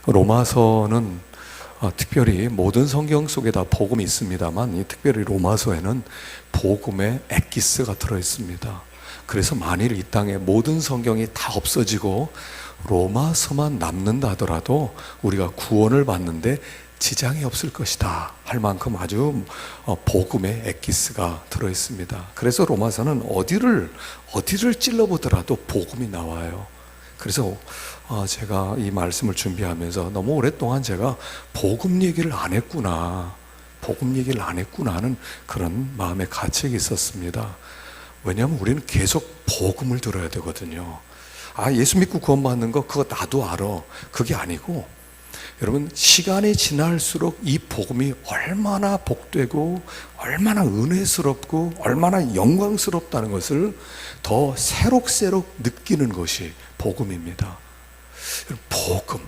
로마서는 특별히 모든 성경 속에 다 복음이 있습니다만, 특별히 로마서에는 복음의 엑기스가 들어있습니다. 그래서 만일 이 땅에 모든 성경이 다 없어지고 로마서만 남는다 하더라도 우리가 구원을 받는데 지장이 없을 것이다 할 만큼 아주 복음의 엑기스가 들어있습니다. 그래서 로마서는 어디를 찔러보더라도 복음이 나와요. 그래서 제가 이 말씀을 준비하면서 너무 오랫동안 제가 복음 얘기를 안 했구나 하는 그런 마음의 가책이 있었습니다. 왜냐하면 우리는 계속 복음을 들어야 되거든요. 예수 믿고 구원받는 거 그거 나도 알아, 그게 아니고, 여러분, 시간이 지날수록 이 복음이 얼마나 복되고 얼마나 은혜스럽고 얼마나 영광스럽다는 것을 더 새록새록 느끼는 것이 복음입니다. 복음.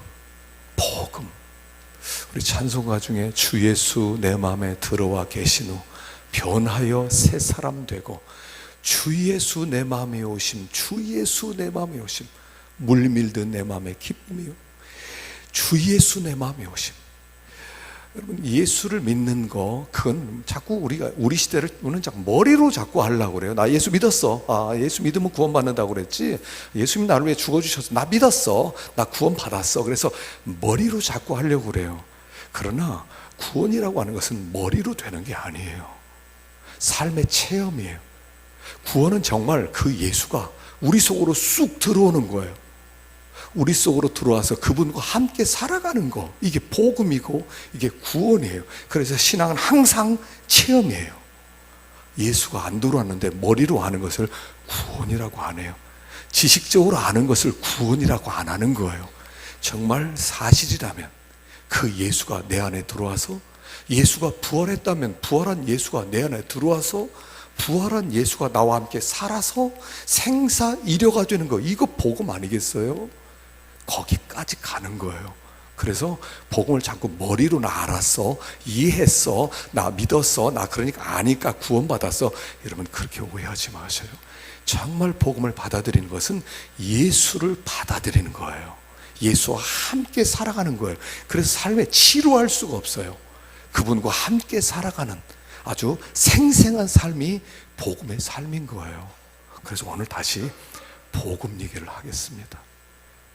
우리 찬송가 중에 주 예수 내 마음에 들어와 계신 후 변하여 새 사람 되고, 주 예수 내 마음에 오심, 주 예수 내 마음에 오심, 물밀듯 내 마음에 기쁨이요, 주 예수 내 마음에 오심. 여러분, 예수를 믿는 거, 그건 자꾸 우리 시대를 자꾸 머리로 자꾸 하려고 그래요. 나 예수 믿었어. 예수 믿으면 구원받는다고 그랬지. 예수님 나를 위해 죽어주셔서 나 믿었어. 나 구원받았어. 그래서 머리로 자꾸 하려고 그래요. 그러나 구원이라고 하는 것은 머리로 되는 게 아니에요. 삶의 체험이에요. 구원은 정말 그 예수가 우리 속으로 쑥 들어오는 거예요. 우리 속으로 들어와서 그분과 함께 살아가는 거, 이게 복음이고 이게 구원이에요. 그래서 신앙은 항상 체험이에요. 예수가 안 들어왔는데 머리로 아는 것을 구원이라고 안 해요. 지식적으로 아는 것을 구원이라고 안 하는 거예요. 정말 사실이라면 그 예수가 내 안에 들어와서, 예수가 부활했다면 부활한 예수가 내 안에 들어와서 부활한 예수가 나와 함께 살아서 생사이려가 되는 거, 이거 복음 아니겠어요? 거기까지 가는 거예요. 그래서 복음을 자꾸 머리로 나 알았어, 이해했어, 나 믿었어, 나 그러니까 아니까 구원받았어, 여러분 그렇게 오해하지 마세요. 정말 복음을 받아들이는 것은 예수를 받아들이는 거예요. 예수와 함께 살아가는 거예요. 그래서 삶에 지루할 수가 없어요. 그분과 함께 살아가는 아주 생생한 삶이 복음의 삶인 거예요. 그래서 오늘 다시 복음 얘기를 하겠습니다.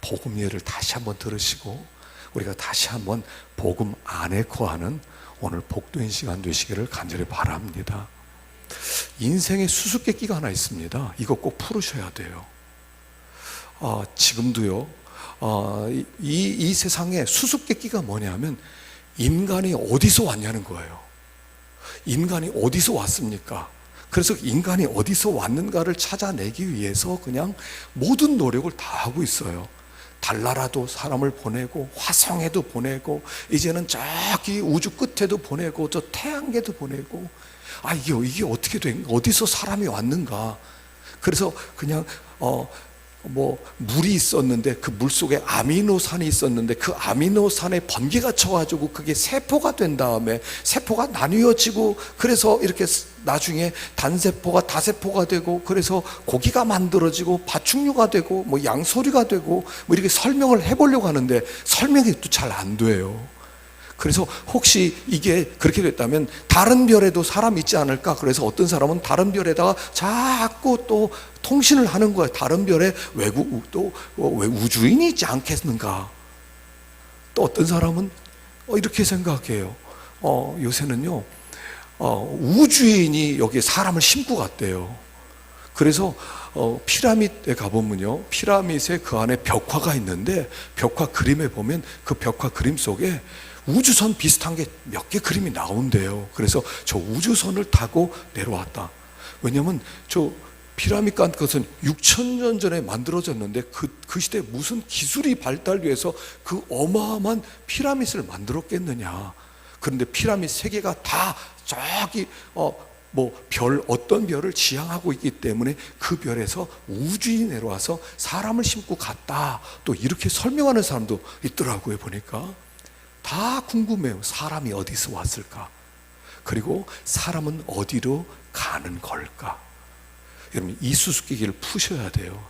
복음 예를 다시 한번 들으시고 우리가 다시 한번 복음 안에 거하는 오늘 복된 시간 되시기를 간절히 바랍니다. 인생에 수수께끼가 하나 있습니다. 이거 꼭 풀으셔야 돼요. 지금도요, 이 세상에 수수께끼가 뭐냐면 인간이 어디서 왔냐는 거예요. 인간이 어디서 왔습니까? 그래서 인간이 어디서 왔는가를 찾아내기 위해서 그냥 모든 노력을 다 하고 있어요. 달나라도 사람을 보내고 화성에도 보내고 이제는 저기 우주 끝에도 보내고 저 태양계도 보내고, 이게 어떻게 된, 어디서 사람이 왔는가. 그래서 그냥 물이 있었는데 그 물 속에 아미노산이 있었는데 그 아미노산에 번개가 쳐가지고 그게 세포가 된 다음에 세포가 나뉘어지고, 그래서 이렇게 나중에 단세포가 다세포가 되고, 그래서 고기가 만들어지고 파충류가 되고 양서류가 되고 이렇게 설명을 해보려고 하는데 설명이 또 잘 안 돼요. 그래서 혹시 이게 그렇게 됐다면 다른 별에도 사람이 있지 않을까? 그래서 어떤 사람은 다른 별에다가 자꾸 또 통신을 하는 거예요. 다른 별에 우주인이 있지 않겠는가? 또 어떤 사람은 이렇게 생각해요. 요새는요, 우주인이 여기에 사람을 심고 갔대요. 그래서 피라미드에 가보면요, 피라미드에 그 안에 벽화가 있는데 벽화 그림에 보면 그 벽화 그림 속에 우주선 비슷한 게 몇 개 그림이 나온대요. 그래서 저 우주선을 타고 내려왔다. 왜냐하면 저 피라미드 같은 것은 6,000년 전에 만들어졌는데 그 시대에 무슨 기술이 발달돼서 그 어마어마한 피라미드를 만들었겠느냐. 그런데 피라미드 세 개가 다 저기 어떤 별을 지향하고 있기 때문에 그 별에서 우주인이 내려와서 사람을 심고 갔다. 또 이렇게 설명하는 사람도 있더라고요. 보니까 다 궁금해요. 사람이 어디서 왔을까? 그리고 사람은 어디로 가는 걸까? 여러분, 이 수수께끼를 푸셔야 돼요.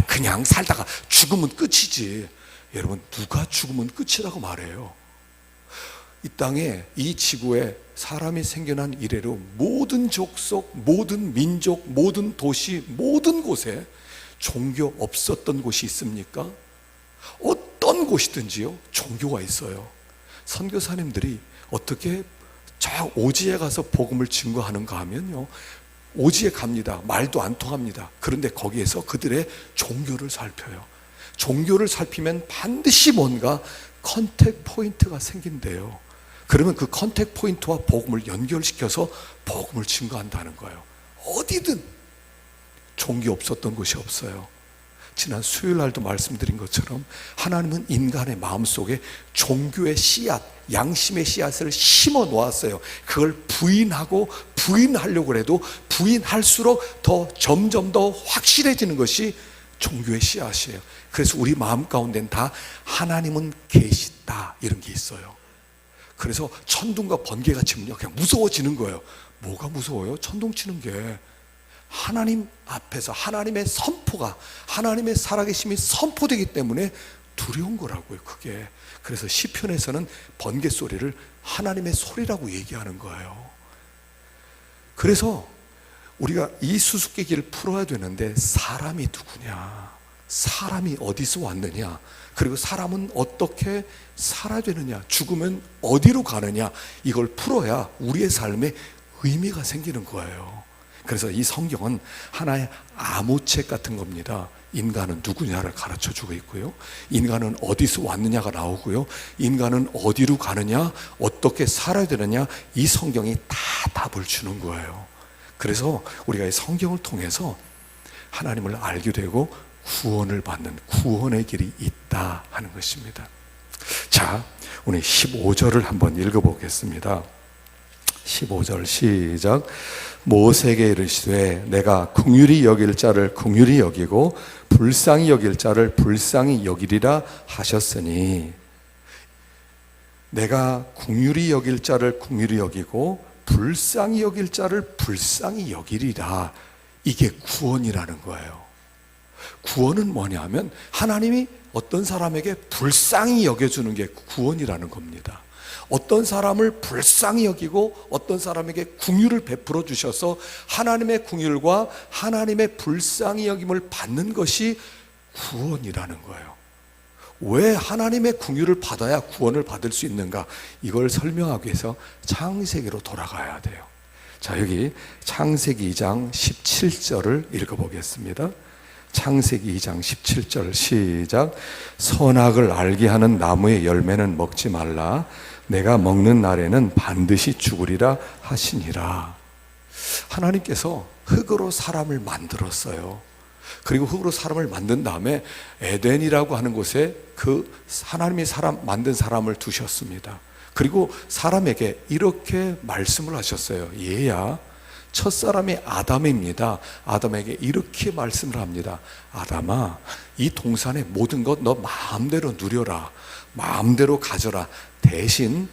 그냥 살다가 죽으면 끝이지. 여러분, 누가 죽으면 끝이라고 말해요. 이 땅에, 이 지구에 사람이 생겨난 이래로 모든 족속, 모든 민족, 모든 도시, 모든 곳에 종교 없었던 곳이 있습니까? 어떤 곳이든지요, 종교가 있어요. 선교사님들이 어떻게 저 오지에 가서 복음을 증거하는가 하면요, 오지에 갑니다. 말도 안 통합니다. 그런데 거기에서 그들의 종교를 살펴요. 종교를 살피면 반드시 뭔가 컨택 포인트가 생긴대요. 그러면 그 컨택 포인트와 복음을 연결시켜서 복음을 증거한다는 거예요. 어디든 종교 없었던 곳이 없어요. 지난 수요일 날도 말씀드린 것처럼 하나님은 인간의 마음속에 종교의 씨앗, 양심의 씨앗을 심어 놓았어요. 그걸 부인하려고 해도 부인할수록 점점 더 확실해지는 것이 종교의 씨앗이에요. 그래서 우리 마음 가운데는 다 하나님은 계시다 이런 게 있어요. 그래서 천둥과 번개가 치면요, 그냥 무서워지는 거예요. 뭐가 무서워요? 천둥 치는 게 하나님 앞에서 하나님의 선포가, 하나님의 살아계심이 선포되기 때문에 두려운 거라고요, 그게. 그래서 시편에서는 번개 소리를 하나님의 소리라고 얘기하는 거예요. 그래서 우리가 이 수수께끼를 풀어야 되는데, 사람이 누구냐, 사람이 어디서 왔느냐, 그리고 사람은 어떻게 살아야 되느냐, 죽으면 어디로 가느냐, 이걸 풀어야 우리의 삶에 의미가 생기는 거예요. 그래서 이 성경은 하나의 암호책 같은 겁니다. 인간은 누구냐를 가르쳐 주고 있고요, 인간은 어디서 왔느냐가 나오고요, 인간은 어디로 가느냐, 어떻게 살아야 되느냐, 이 성경이 다 답을 주는 거예요. 그래서 우리가 이 성경을 통해서 하나님을 알게 되고 구원을 받는 구원의 길이 있다 하는 것입니다. 자, 오늘 15절을 한번 읽어보겠습니다. 15절 시작. 모세에게 이르시되 내가 긍휼히 여길 자를 긍휼히 여기고 불쌍히 여길 자를 불쌍히 여기리라 하셨으니, 내가 긍휼히 여길 자를 긍휼히 여기고 불쌍히 여길 자를 불쌍히 여기리라, 이게 구원이라는 거예요. 구원은 뭐냐면 하나님이 어떤 사람에게 불쌍히 여겨주는 게 구원이라는 겁니다. 어떤 사람을 불쌍히 여기고 어떤 사람에게 긍휼을 베풀어 주셔서 하나님의 긍휼과 하나님의 불쌍히 여김을 받는 것이 구원이라는 거예요. 왜 하나님의 긍휼을 받아야 구원을 받을 수 있는가, 이걸 설명하기 위해서 창세기로 돌아가야 돼요. 자, 여기 창세기 2장 17절을 읽어보겠습니다. 창세기 2장 17절 시작. 선악을 알게 하는 나무의 열매는 먹지 말라, 내가 먹는 날에는 반드시 죽으리라 하시니라. 하나님께서 흙으로 사람을 만들었어요. 그리고 흙으로 사람을 만든 다음에 에덴이라고 하는 곳에 그 하나님이 만든 사람을 두셨습니다. 그리고 사람에게 이렇게 말씀을 하셨어요. 얘야, 첫사람이 아담입니다. 아담에게 이렇게 말씀을 합니다. 아담아, 이 동산의 모든 것 너 마음대로 누려라, 마음대로 가져라. 대신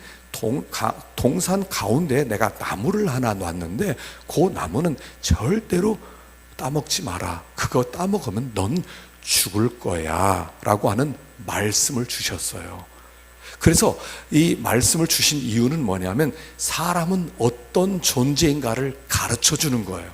동산 가운데 내가 나무를 하나 놨는데 그 나무는 절대로 따먹지 마라. 그거 따먹으면 넌 죽을 거야 라고 하는 말씀을 주셨어요. 그래서 이 말씀을 주신 이유는 뭐냐면 사람은 어떤 존재인가를 가르쳐 주는 거예요.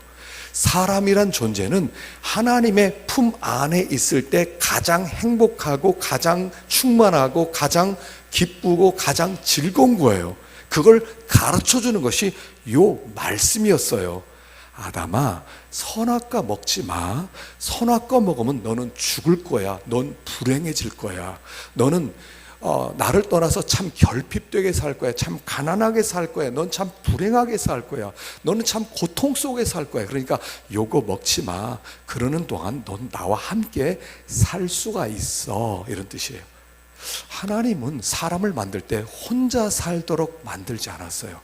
사람이란 존재는 하나님의 품 안에 있을 때 가장 행복하고 가장 충만하고 가장 기쁘고 가장 즐거운 거예요. 그걸 가르쳐 주는 것이 요 말씀이었어요. 아담아, 선악과 먹지 마. 선악과 먹으면 너는 죽을 거야. 넌 불행해질 거야. 너는 나를 떠나서 참 결핍되게 살 거야. 참 가난하게 살 거야. 넌 참 불행하게 살 거야. 너는 참 고통 속에 살 거야. 그러니까 요거 먹지 마. 그러는 동안 넌 나와 함께 살 수가 있어. 이런 뜻이에요. 하나님은 사람을 만들 때 혼자 살도록 만들지 않았어요.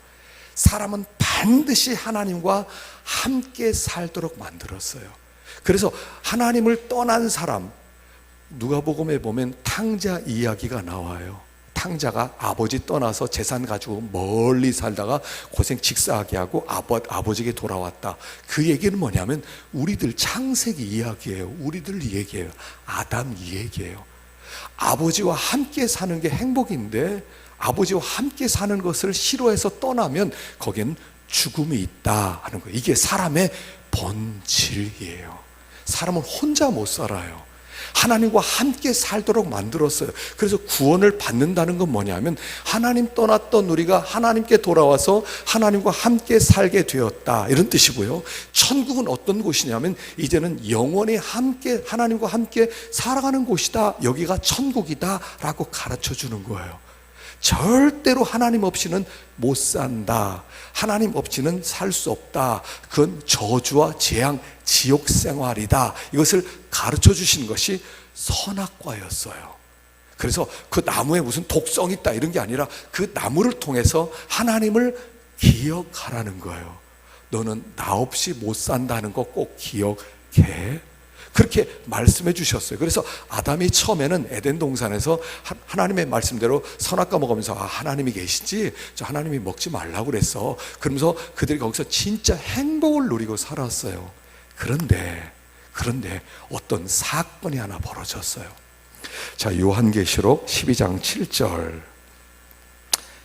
사람은 반드시 하나님과 함께 살도록 만들었어요. 그래서 하나님을 떠난 사람, 누가복음에 보면 탕자 이야기가 나와요. 탕자가 아버지 떠나서 재산 가지고 멀리 살다가 고생 직사하게 하고 아버지에게 돌아왔다. 그 얘기는 뭐냐면 우리들 창세기 이야기예요. 우리들 얘기예요. 아담 얘기예요. 아버지와 함께 사는 게 행복인데 아버지와 함께 사는 것을 싫어해서 떠나면 거기엔 죽음이 있다 하는 거예요. 이게 사람의 본질이에요. 사람은 혼자 못 살아요. 하나님과 함께 살도록 만들었어요. 그래서 구원을 받는다는 건 뭐냐면 하나님 떠났던 우리가 하나님께 돌아와서 하나님과 함께 살게 되었다, 이런 뜻이고요. 천국은 어떤 곳이냐면 이제는 영원히 함께 하나님과 함께 살아가는 곳이다, 여기가 천국이다 라고 가르쳐 주는 거예요. 절대로 하나님 없이는 못 산다, 하나님 없이는 살 수 없다, 그건 저주와 재앙, 지옥 생활이다, 이것을 가르쳐 주신 것이 선악과였어요. 그래서 그 나무에 무슨 독성이 있다 이런 게 아니라 그 나무를 통해서 하나님을 기억하라는 거예요. 너는 나 없이 못 산다는 거 꼭 기억해, 그렇게 말씀해 주셨어요. 그래서 아담이 처음에는 에덴 동산에서 하나님의 말씀대로 선악과 먹으면서 하나님이 계시지, 저 하나님이 먹지 말라고 그랬어, 그러면서 그들이 거기서 진짜 행복을 누리고 살았어요. 그런데 어떤 사건이 하나 벌어졌어요. 자, 요한계시록 12장 7절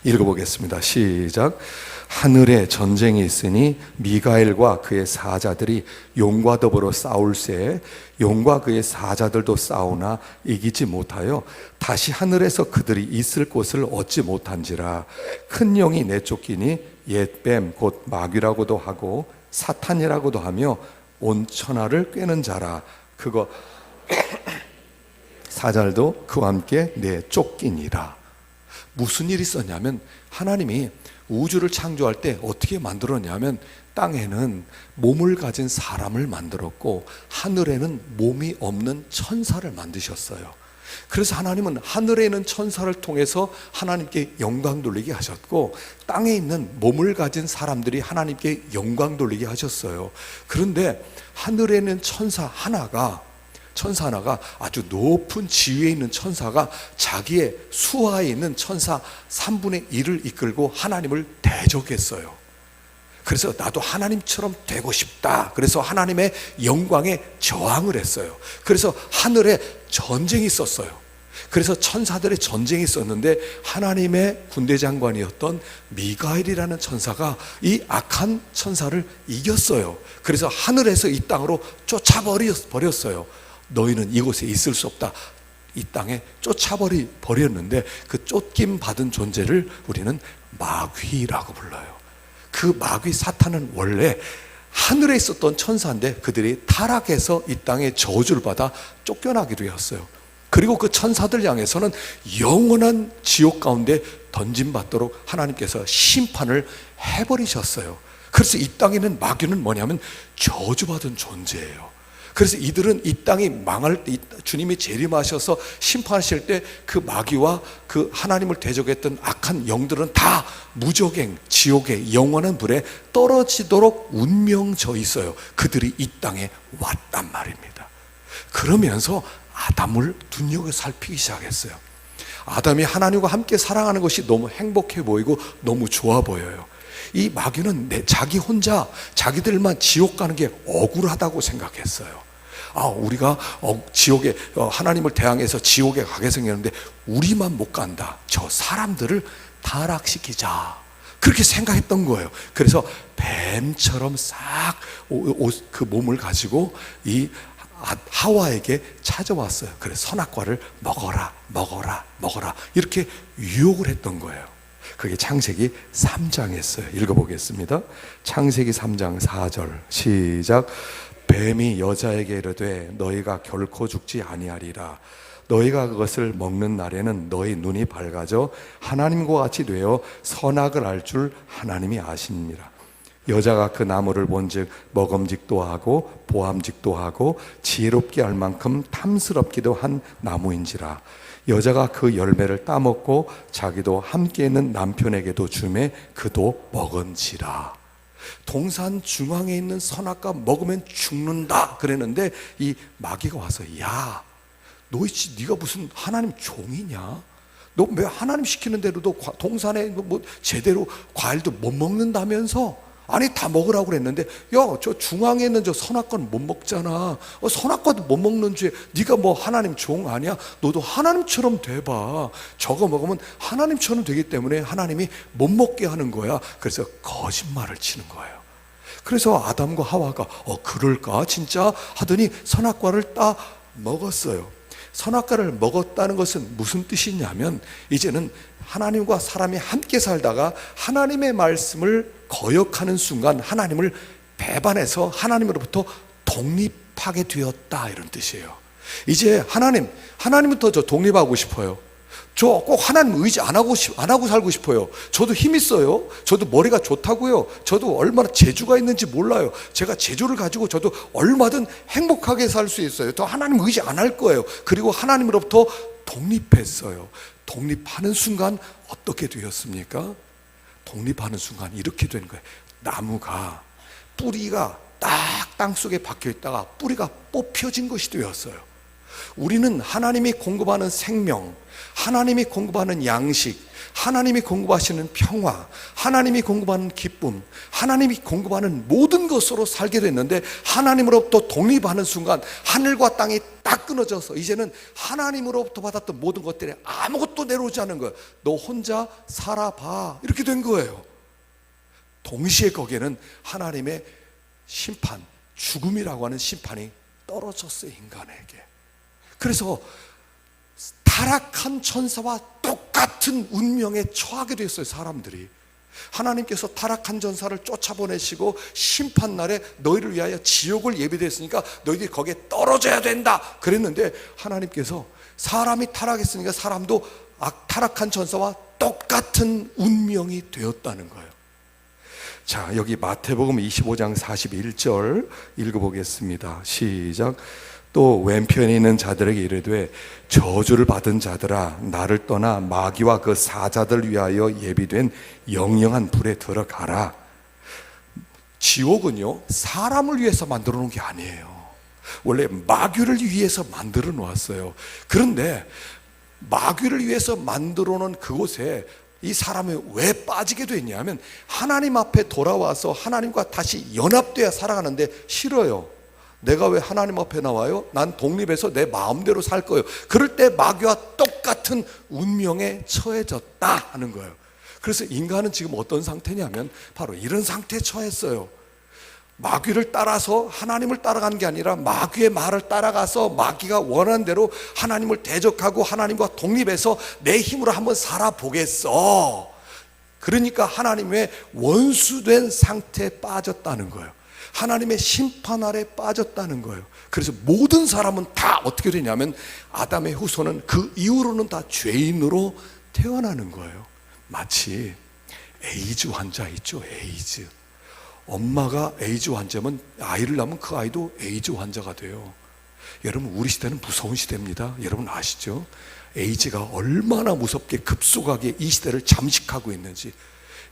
읽어보겠습니다. 시작. 하늘에 전쟁이 있으니 미가엘과 그의 사자들이 용과 더불어 싸울새 용과 그의 사자들도 싸우나 이기지 못하여 다시 하늘에서 그들이 있을 곳을 얻지 못한지라. 큰 영이 내쫓기니 옛뱀 곧 마귀라고도 하고 사탄이라고도 하며 온 천하를 꿰는 자라. 그거 사자들도 그와 함께 내쫓기니라. 무슨 일이 있었냐면 하나님이 우주를 창조할 때 어떻게 만들었냐면 땅에는 몸을 가진 사람을 만들었고 하늘에는 몸이 없는 천사를 만드셨어요. 그래서 하나님은 하늘에 있는 천사를 통해서 하나님께 영광 돌리게 하셨고 땅에 있는 몸을 가진 사람들이 하나님께 영광 돌리게 하셨어요. 그런데 하늘에 있는 천사 하나가 아주 높은 지위에 있는 천사가 자기의 수하에 있는 천사 3분의 1을 이끌고 하나님을 대적했어요. 그래서 나도 하나님처럼 되고 싶다, 그래서 하나님의 영광에 저항을 했어요. 그래서 하늘에 전쟁이 있었어요. 그래서 천사들의 전쟁이 있었는데 하나님의 군대 장관이었던 미가엘이라는 천사가 이 악한 천사를 이겼어요. 그래서 하늘에서 이 땅으로 쫓아버렸어요. 너희는 이곳에 있을 수 없다, 이 땅에 쫓아버렸는데 그 쫓김 받은 존재를 우리는 마귀라고 불러요. 그 마귀 사탄은 원래 하늘에 있었던 천사인데 그들이 타락해서 이 땅에 저주를 받아 쫓겨나게 되었어요. 그리고 그 천사들 향해서는 영원한 지옥 가운데 던짐받도록 하나님께서 심판을 해버리셨어요. 그래서 이 땅에 있는 마귀는 뭐냐면 저주받은 존재예요. 그래서 이들은 이 땅이 망할 때 주님이 재림하셔서 심판하실 때 그 마귀와 그 하나님을 대적했던 악한 영들은 다 무적행 지옥의 영원한 불에 떨어지도록 운명져 있어요. 그들이 이 땅에 왔단 말입니다. 그러면서 아담을 눈여겨 살피기 시작했어요. 아담이 하나님과 함께 살아가는 것이 너무 행복해 보이고 너무 좋아 보여요. 이 마귀는 자기 혼자 자기들만 지옥 가는 게 억울하다고 생각했어요. 우리가 지옥에 하나님을 대항해서 지옥에 가게 생겼는데 우리만 못 간다, 저 사람들을 타락시키자, 그렇게 생각했던 거예요. 그래서 뱀처럼 싹 그 몸을 가지고 이 하와에게 찾아왔어요. 그래서 선악과를 먹어라 이렇게 유혹을 했던 거예요. 그게 창세기 3장이었어요. 읽어보겠습니다. 창세기 3장 4절 시작. 뱀이 여자에게 이르되 너희가 결코 죽지 아니하리라. 너희가 그것을 먹는 날에는 너희 눈이 밝아져 하나님과 같이 되어 선악을 알 줄 하나님이 아시니라. 여자가 그 나무를 본즉 먹음직도 하고 보암직도 하고 지혜롭게 할 만큼 탐스럽기도 한 나무인지라. 여자가 그 열매를 따먹고 자기도 함께 있는 남편에게도 주매 그도 먹은지라. 동산 중앙에 있는 선악과 먹으면 죽는다 그랬는데 이 마귀가 와서 야, 네가 무슨 하나님 종이냐? 너 왜 하나님 시키는 대로도 동산에 뭐 제대로 과일도 못 먹는다면서 아니 다 먹으라고 그랬는데, 야, 저 중앙에 있는 저 선악과는 못 먹잖아. 선악과도 못 먹는 주에 네가 뭐 하나님 종 아니야? 너도 하나님처럼 돼봐. 저거 먹으면 하나님처럼 되기 때문에 하나님이 못 먹게 하는 거야. 그래서 거짓말을 치는 거예요. 그래서 아담과 하와가 그럴까 진짜 하더니 선악과를 따 먹었어요. 선악과를 먹었다는 것은 무슨 뜻이냐면, 이제는 하나님과 사람이 함께 살다가 하나님의 말씀을 거역하는 순간 하나님을 배반해서 하나님으로부터 독립하게 되었다, 이런 뜻이에요. 이제 하나님부터 저 독립하고 싶어요. 저 꼭 하나님 의지 안 하고 살고 싶어요. 저도 힘 있어요. 저도 머리가 좋다고요. 저도 얼마나 재주가 있는지 몰라요. 제가 재주를 가지고 저도 얼마든 행복하게 살 수 있어요. 또 하나님 의지 안 할 거예요. 그리고 하나님으로부터 독립했어요. 독립하는 순간 어떻게 되었습니까? 독립하는 순간 이렇게 된 거예요. 나무가 뿌리가 딱 땅속에 박혀 있다가 뿌리가 뽑혀진 것이 되었어요. 우리는 하나님이 공급하는 생명, 하나님이 공급하는 양식, 하나님이 공급하시는 평화, 하나님이 공급하는 기쁨, 하나님이 공급하는 모든 것으로 살게 됐는데, 하나님으로부터 독립하는 순간 하늘과 땅이 딱 끊어져서 이제는 하나님으로부터 받았던 모든 것들이 아무것도 내려오지 않는 거예요. 너 혼자 살아봐, 이렇게 된 거예요. 동시에 거기에는 하나님의 심판, 죽음이라고 하는 심판이 떨어졌어요, 인간에게. 그래서 타락한 천사와 똑같은 운명에 처하게 됐어요, 사람들이. 하나님께서 타락한 전사를 쫓아보내시고 심판날에 너희를 위하여 지옥을 예비됐으니까 너희들이 거기에 떨어져야 된다 그랬는데, 하나님께서 사람이 타락했으니까 사람도 타락한 전사와 똑같은 운명이 되었다는 거예요. 자, 여기 마태복음 25장 41절 읽어보겠습니다. 시작. 또 왼편에 있는 자들에게 이르되, 저주를 받은 자들아, 나를 떠나 마귀와 그 사자들 위하여 예비된 영영한 불에 들어가라. 지옥은요, 사람을 위해서 만들어 놓은 게 아니에요. 원래 마귀를 위해서 만들어 놓았어요. 그런데 마귀를 위해서 만들어 놓은 그곳에 이 사람이 왜 빠지게 됐냐면, 하나님 앞에 돌아와서 하나님과 다시 연합되어 살아가는데 싫어요. 내가 왜 하나님 앞에 나와요? 난 독립해서 내 마음대로 살 거예요. 그럴 때 마귀와 똑같은 운명에 처해졌다 하는 거예요. 그래서 인간은 지금 어떤 상태냐면 바로 이런 상태에 처했어요. 마귀를 따라서 하나님을 따라가는 게 아니라 마귀의 말을 따라가서 마귀가 원하는 대로 하나님을 대적하고 하나님과 독립해서 내 힘으로 한번 살아보겠어. 그러니까 하나님의 원수된 상태에 빠졌다는 거예요. 하나님의 심판 아래 빠졌다는 거예요. 그래서 모든 사람은 다 어떻게 되냐면, 아담의 후손은 그 이후로는 다 죄인으로 태어나는 거예요. 마치 에이즈 환자 있죠, 에이즈. 엄마가 에이즈 환자면 아이를 낳으면 그 아이도 에이즈 환자가 돼요. 여러분, 우리 시대는 무서운 시대입니다. 여러분 아시죠? 에이즈가 얼마나 무섭게 급속하게 이 시대를 잠식하고 있는지.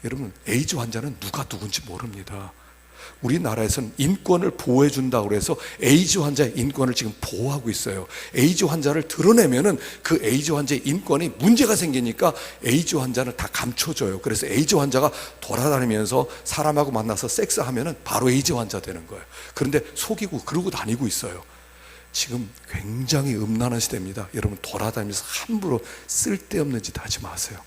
여러분, 에이즈 환자는 누가 누군지 모릅니다. 우리나라에서는 인권을 보호해 준다고 해서 에이즈 환자의 인권을 지금 보호하고 있어요. 에이즈 환자를 드러내면은 그 에이즈 환자의 인권이 문제가 생기니까 에이즈 환자는 다 감춰줘요. 그래서 에이즈 환자가 돌아다니면서 사람하고 만나서 섹스하면은 바로 에이즈 환자 되는 거예요. 그런데 속이고 그러고 다니고 있어요. 지금 굉장히 음란한 시대입니다. 여러분, 돌아다니면서 함부로 쓸데없는 짓 하지 마세요.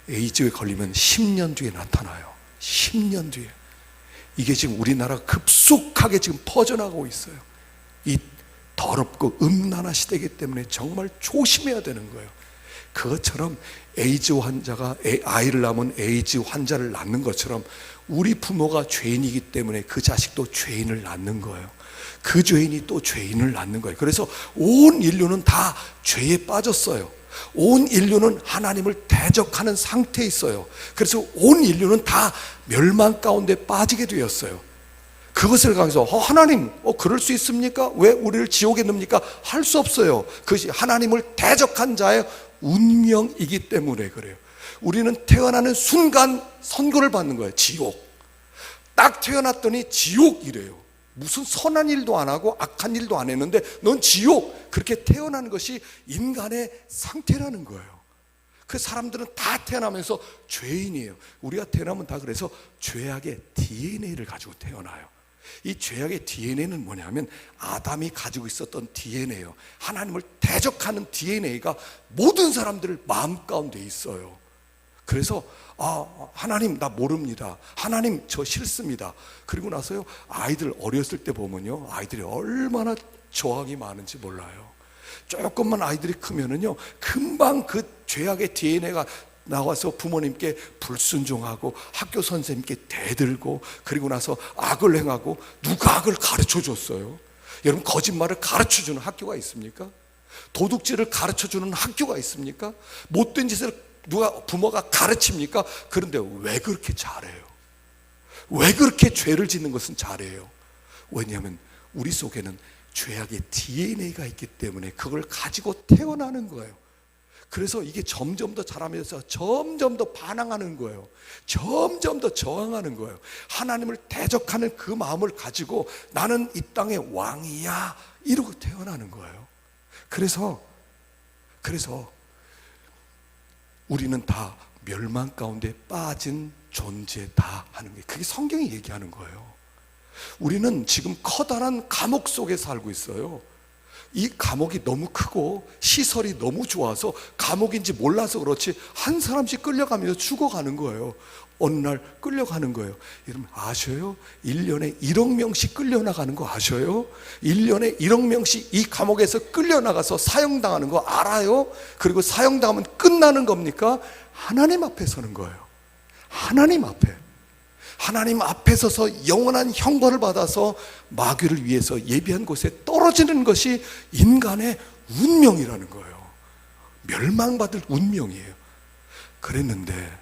에이즈에 걸리면 10년 뒤에 나타나요. 10년 뒤에. 이게 지금 우리나라 급속하게 지금 퍼져나가고 있어요. 이 더럽고 음란한 시대이기 때문에 정말 조심해야 되는 거예요. 그것처럼 에이즈 환자가 아이를 낳으면 에이즈 환자를 낳는 것처럼 우리 부모가 죄인이기 때문에 그 자식도 죄인을 낳는 거예요. 그 죄인이 또 죄인을 낳는 거예요. 그래서 온 인류는 다 죄에 빠졌어요. 온 인류는 하나님을 대적하는 상태에 있어요. 그래서 온 인류는 다 멸망 가운데 빠지게 되었어요. 그것을 가지고 하나님 그럴 수 있습니까? 왜 우리를 지옥에 넣습니까? 할 수 없어요. 그것이 하나님을 대적한 자의 운명이기 때문에 그래요. 우리는 태어나는 순간 선고를 받는 거예요. 지옥. 딱 태어났더니 지옥이래요. 무슨 선한 일도 안 하고 악한 일도 안 했는데 넌 지옥. 그렇게 태어나는 것이 인간의 상태라는 거예요. 그 사람들은 다 태어나면서 죄인이에요. 우리가 태어나면 다 그래서 죄악의 DNA를 가지고 태어나요. 이 죄악의 DNA는 뭐냐면 아담이 가지고 있었던 DNA예요. 하나님을 대적하는 DNA가 모든 사람들 마음 가운데 있어요. 그래서 하나님 나 모릅니다. 하나님 저 싫습니다. 그리고 나서요, 아이들 어렸을 때 보면요, 아이들이 얼마나 저항이 많은지 몰라요. 조금만 아이들이 크면은요, 금방 그 죄악의 DNA가 나와서 부모님께 불순종하고 학교 선생님께 대들고, 그리고 나서 악을 행하고. 누가 악을 가르쳐 줬어요? 여러분, 거짓말을 가르쳐 주는 학교가 있습니까? 도둑질을 가르쳐 주는 학교가 있습니까? 못된 짓을 누가 부모가 가르칩니까? 그런데 왜 그렇게 잘해요? 왜 그렇게 죄를 짓는 것은 잘해요? 왜냐하면 우리 속에는 죄악의 DNA가 있기 때문에 그걸 가지고 태어나는 거예요. 그래서 이게 점점 더 자라면서 점점 더 반항하는 거예요. 점점 더 저항하는 거예요. 하나님을 대적하는 그 마음을 가지고 나는 이 땅의 왕이야 이러고 태어나는 거예요. 그래서 우리는 다 멸망 가운데 빠진 존재다 하는 게, 그게 성경이 얘기하는 거예요. 우리는 지금 커다란 감옥 속에 살고 있어요. 이 감옥이 너무 크고 시설이 너무 좋아서 감옥인지 몰라서 그렇지 한 사람씩 끌려가면서 죽어가는 거예요. 어느 날 끌려가는 거예요. 여러분 아셔요? 1년에 1억 명씩 끌려나가는 거 아셔요? 1년에 1억 명씩 이 감옥에서 끌려나가서 사형당하는 거 알아요? 그리고 사형당하면 끝나는 겁니까? 하나님 앞에 서는 거예요. 하나님 앞에. 하나님 앞에 서서 영원한 형벌을 받아서 마귀를 위해서 예비한 곳에 떨어지는 것이 인간의 운명이라는 거예요. 멸망받을 운명이에요. 그랬는데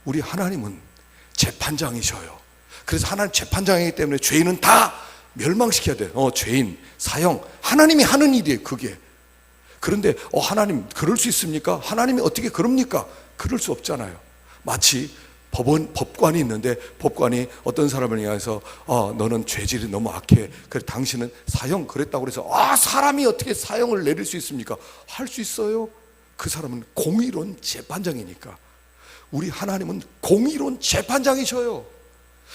우리 하나님은 재판장이셔요. 그래서 하나님 재판장이기 때문에 죄인은 다 멸망시켜야 돼요. 죄인, 사형, 하나님이 하는 일이에요, 그게. 그런데 하나님 그럴 수 있습니까? 하나님이 어떻게 그럽니까? 그럴 수 없잖아요. 마치 법관이 있는데 법관이 어떤 사람을 향해서 너는 죄질이 너무 악해. 그래 당신은 사형 그랬다고 그래서 사람이 어떻게 사형을 내릴 수 있습니까? 할 수 있어요. 그 사람은 공의로운 재판장이니까. 우리 하나님은 공의로운 재판장이셔요.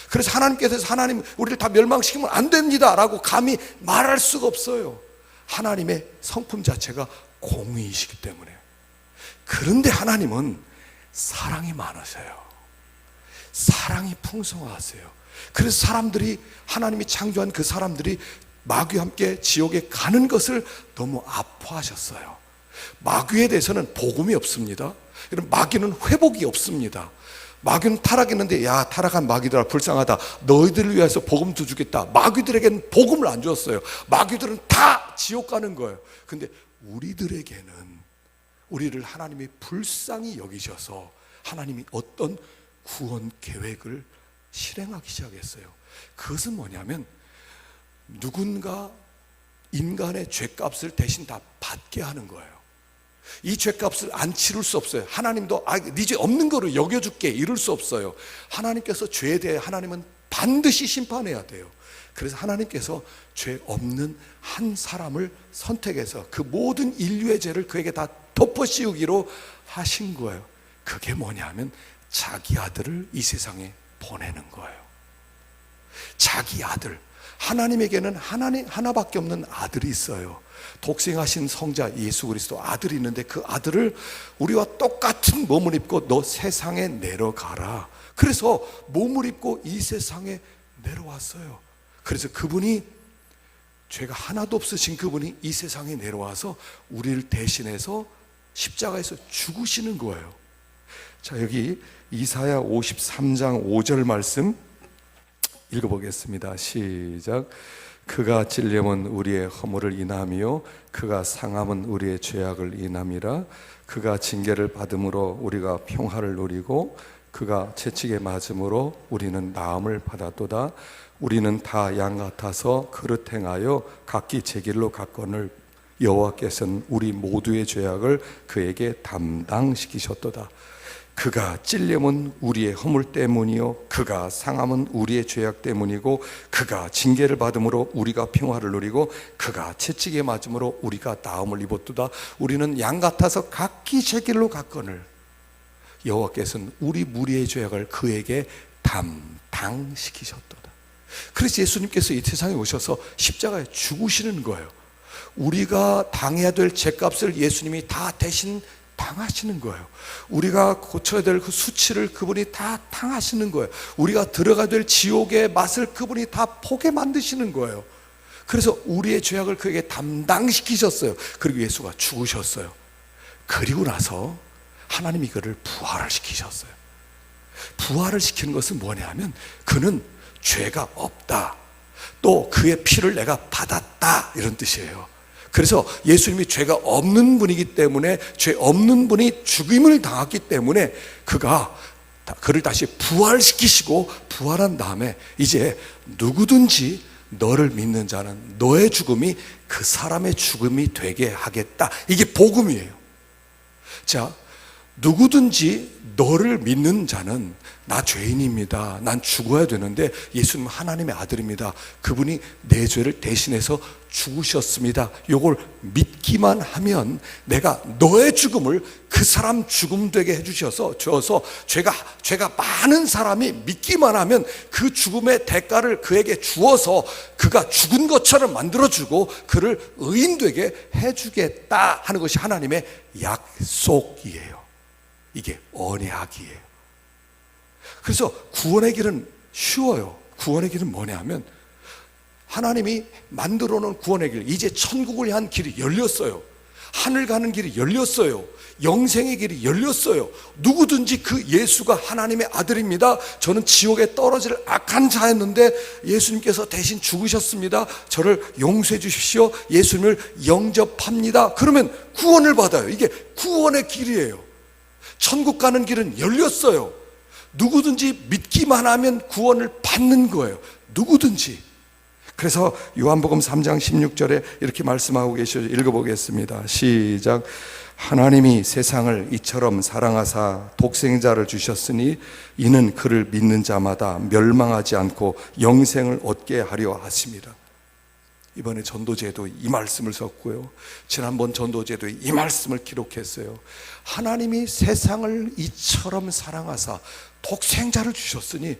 그래서 하나님께서 하나님 우리를 다 멸망시키면 안 됩니다 라고 감히 말할 수가 없어요. 하나님의 성품 자체가 공의이시기 때문에. 그런데 하나님은 사랑이 많으세요. 사랑이 풍성하세요. 그래서 사람들이, 하나님이 창조한 그 사람들이 마귀와 함께 지옥에 가는 것을 너무 아파하셨어요. 마귀에 대해서는 복음이 없습니다. 여러분, 마귀는 회복이 없습니다. 마귀는 타락했는데 야 타락한 마귀들아 불쌍하다, 너희들을 위해서 복음도 주겠다. 마귀들에게는 복음을 안 주었어요. 마귀들은 다 지옥 가는 거예요. 근데 우리들에게는, 우리를 하나님이 불쌍히 여기셔서 하나님이 어떤 구원 계획을 실행하기 시작했어요. 그것은 뭐냐면 누군가 인간의 죄값을 대신 다 받게 하는 거예요. 이 죄값을 안 치를 수 없어요. 하나님도 네 죄 없는 거로 여겨줄게 이럴 수 없어요. 하나님께서 죄에 대해 하나님은 반드시 심판해야 돼요. 그래서 하나님께서 죄 없는 한 사람을 선택해서 그 모든 인류의 죄를 그에게 다 덮어씌우기로 하신 거예요. 그게 뭐냐면 자기 아들을 이 세상에 보내는 거예요. 자기 아들. 하나님에게는 하나님 하나밖에 없는 아들이 있어요. 독생하신 성자 예수 그리스도 아들이 있는데 그 아들을 우리와 똑같은 몸을 입고 너 세상에 내려가라. 그래서 몸을 입고 이 세상에 내려왔어요. 그래서 그분이, 죄가 하나도 없으신 그분이 이 세상에 내려와서 우리를 대신해서 십자가에서 죽으시는 거예요. 자, 여기 이사야 53장 5절 말씀 읽어보겠습니다. 시작. 그가 찔림은 우리의 허물을 인함이요 그가 상함은 우리의 죄악을 인함이라. 그가 징계를 받음으로 우리가 평화를 누리고 그가 채찍에 맞음으로 우리는 나음을 받았도다. 우리는 다 양 같아서 그릇 행하여 각기 제 길로 갔거늘 여호와께서는 우리 모두의 죄악을 그에게 담당시키셨도다. 그가 찔림은 우리의 허물 때문이요 그가 상함은 우리의 죄악 때문이고 그가 징계를 받음으로 우리가 평화를 누리고 그가 채찍에 맞음으로 우리가 나음을 입었도다. 우리는 양 같아서 각기 제 길로 갔거늘. 여호와께서는 우리 무리의 죄악을 그에게 담당시키셨도다. 그래서 예수님께서 이 세상에 오셔서 십자가에 죽으시는 거예요. 우리가 당해야 될 죄값을 예수님이 다 대신 당하시는 거예요. 우리가 고쳐야 될 그 수치를 그분이 다 당하시는 거예요. 우리가 들어가야 될 지옥의 맛을 그분이 다 보게 만드시는 거예요. 그래서 우리의 죄악을 그에게 담당시키셨어요. 그리고 예수가 죽으셨어요. 그리고 나서 하나님이 그를 부활을 시키셨어요. 부활을 시키는 것은 뭐냐 하면 그는 죄가 없다, 또 그의 피를 내가 받았다, 이런 뜻이에요. 그래서 예수님이 죄가 없는 분이기 때문에, 죄 없는 분이 죽임을 당했기 때문에 그를 다시 부활시키시고, 부활한 다음에 이제 누구든지 너를 믿는 자는 너의 죽음이 그 사람의 죽음이 되게 하겠다. 이게 복음이에요. 자, 누구든지 너를 믿는 자는, 나 죄인입니다, 난 죽어야 되는데 예수님은 하나님의 아들입니다, 그분이 내 죄를 대신해서 죽으셨습니다, 요걸 믿기만 하면 내가 너의 죽음을 그 사람 죽음 되게 해주셔서 죄가 많은 사람이 믿기만 하면 그 죽음의 대가를 그에게 주어서 그가 죽은 것처럼 만들어주고 그를 의인 되게 해주겠다 하는 것이 하나님의 약속이에요. 이게 언약이에요. 그래서 구원의 길은 쉬워요. 구원의 길은 뭐냐 하면 하나님이 만들어 놓은 구원의 길, 이제 천국을 향한 길이 열렸어요. 하늘 가는 길이 열렸어요. 영생의 길이 열렸어요. 누구든지 그 예수가 하나님의 아들입니다, 저는 지옥에 떨어질 악한 자였는데 예수님께서 대신 죽으셨습니다, 저를 용서해 주십시오, 예수님을 영접합니다, 그러면 구원을 받아요. 이게 구원의 길이에요. 천국 가는 길은 열렸어요. 누구든지 믿기만 하면 구원을 받는 거예요. 누구든지. 그래서 요한복음 3장 16절에 이렇게 말씀하고 계시죠. 읽어보겠습니다. 시작. 하나님이 세상을 이처럼 사랑하사 독생자를 주셨으니 이는 그를 믿는 자마다 멸망하지 않고 영생을 얻게 하려 하심이라. 이번에 전도제도 이 말씀을 썼고요, 지난번 전도제도 이 말씀을 기록했어요. 하나님이 세상을 이처럼 사랑하사 독생자를 주셨으니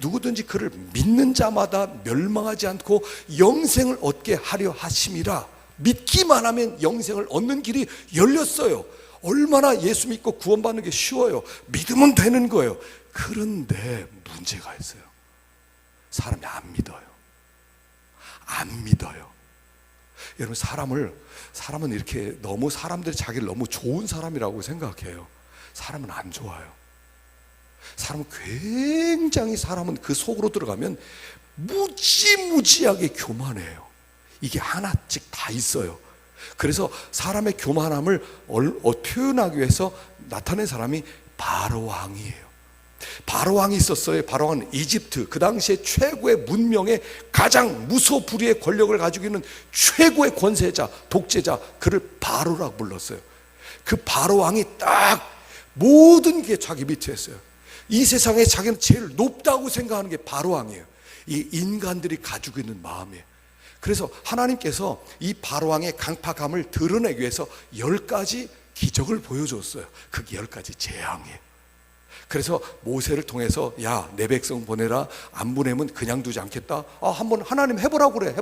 누구든지 그를 믿는 자마다 멸망하지 않고 영생을 얻게 하려 하심이라. 믿기만 하면 영생을 얻는 길이 열렸어요. 얼마나 예수 믿고 구원받는 게 쉬워요. 믿으면 되는 거예요. 그런데 문제가 있어요. 사람이 안 믿어요. 안 믿어요. 여러분, 사람은 이렇게 너무 사람들이 자기를 너무 좋은 사람이라고 생각해요. 사람은 안 좋아요. 사람은 사람은 그 속으로 들어가면 무지무지하게 교만해요. 이게 하나씩 다 있어요. 그래서 사람의 교만함을 표현하기 위해서 나타낸 사람이 바로 왕이에요. 바로 왕이 있었어요. 바로 왕은 이집트, 그 당시에 최고의 문명의 가장 무소불위의 권력을 가지고 있는 최고의 권세자, 독재자, 그를 바로라고 불렀어요. 그 바로 왕이 딱 모든 게 자기 밑에 했어요. 이 세상에 자기는 제일 높다고 생각하는 게 바로 왕이에요. 이 인간들이 가지고 있는 마음이에요. 그래서 하나님께서 이 바로 왕의 강팍함을 드러내기 위해서 10가지 기적을 보여줬어요. 그게 10가지 재앙이에요. 그래서 모세를 통해서 야, 내 백성 보내라, 안 보내면 그냥 두지 않겠다. 한번 하나님 해보라고 그래.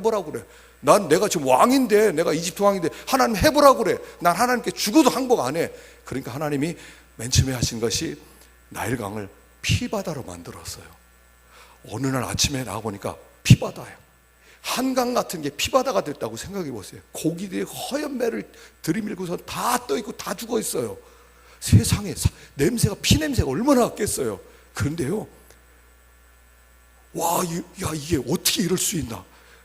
내가 지금 왕인데, 내가 이집트 왕인데 하나님 해보라고 그래. 난 하나님께 죽어도 항복 안 해. 그러니까 하나님이 맨 처음에 하신 것이 나일강을 피바다로 만들었어요. 어느 날 아침에 나와보니까 피바다예요. 한강 같은 게 피바다가 됐다고 생각해 보세요. 고기들이 허연 매를 들이밀고서 다 떠있고 다 죽어 있어요. 세상에 냄새가, 피냄새가 얼마나 났겠어요. 그런데요, 이게 어떻게 이럴 수 있나.